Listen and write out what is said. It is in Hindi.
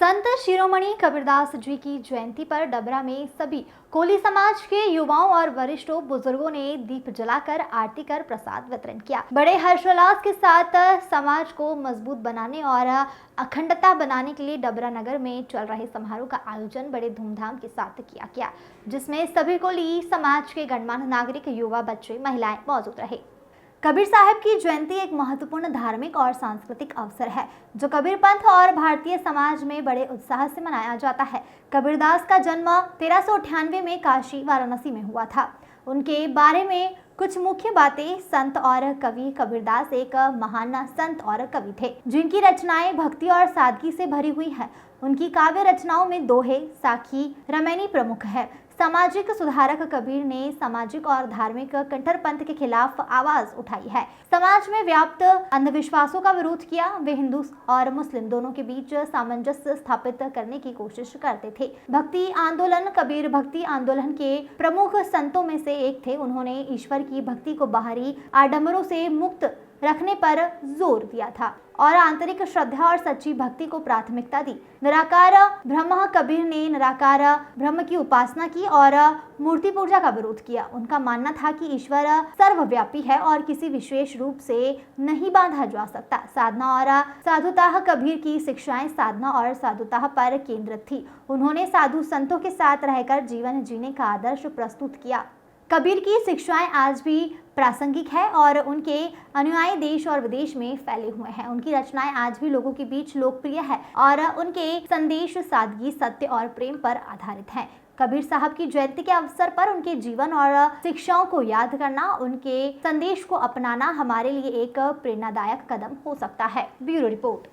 संत शिरोमणि कबीरदास जी की जयंती पर डबरा में सभी कोली समाज के युवाओं और वरिष्ठ बुजुर्गों ने दीप जलाकर आरती कर प्रसाद वितरण किया। बड़े हर्षोल्लास के साथ समाज को मजबूत बनाने और अखंडता बनाने के लिए डबरा नगर में चल रहे समारोह का आयोजन बड़े धूमधाम के साथ किया गया, जिसमें सभी कोली समाज के गणमान्य नागरिक, युवा, बच्चे, महिलाएं मौजूद रहे। कबीर साहब की जयंती एक महत्वपूर्ण धार्मिक और सांस्कृतिक अवसर है जो कबीर पंथ और भारतीय समाज में बड़े उत्साह से मनाया जाता है। कबीरदास का जन्म 1398 में काशी वाराणसी में हुआ था। उनके बारे में कुछ मुख्य बातें। संत और कवि कबीरदास एक महान संत और कवि थे जिनकी रचनाएं भक्ति और सादगी से भरी हुई हैं। उनकी काव्य रचनाओं में दोहे, साखी, रमैनी प्रमुख है। सामाजिक सुधारक कबीर ने सामाजिक और धार्मिक कट्टरपंथ के खिलाफ आवाज उठाई है। समाज में व्याप्त अंधविश्वासों का विरोध किया। वे हिंदू और मुस्लिम दोनों के बीच सामंजस्य स्थापित करने की कोशिश करते थे। भक्ति आंदोलन। कबीर भक्ति आंदोलन के प्रमुख संतों में से एक थे। उन्होंने ईश्वर की भक्ति को बाहरी आडंबरों से मुक्त रखने पर जोर दिया था और आंतरिक श्रद्धा और सच्ची भक्ति को प्राथमिकता दी। निराकार ब्रह्म। कबीर ने निराकार ब्रह्म की उपासना की और मूर्ति पूजा का विरोध किया। उनका मानना था कि ईश्वर सर्वव्यापी है और किसी विशेष रूप से नहीं बांधा जा सकता। साधना और साधुता। कबीर की शिक्षाएं साधना और साधुता पर केंद्रित थी। उन्होंने साधु संतों के साथ रहकर जीवन जीने का आदर्श प्रस्तुत किया। कबीर की शिक्षाएं आज भी प्रासंगिक है और उनके अनुयायी देश और विदेश में फैले हुए हैं। उनकी रचनाएं आज भी लोगों के बीच लोकप्रिय है और उनके संदेश सादगी, सत्य और प्रेम पर आधारित हैं। कबीर साहब की जयंती के अवसर पर उनके जीवन और शिक्षाओं को याद करना, उनके संदेश को अपनाना हमारे लिए एक प्रेरणादायक कदम हो सकता है। Bureau report.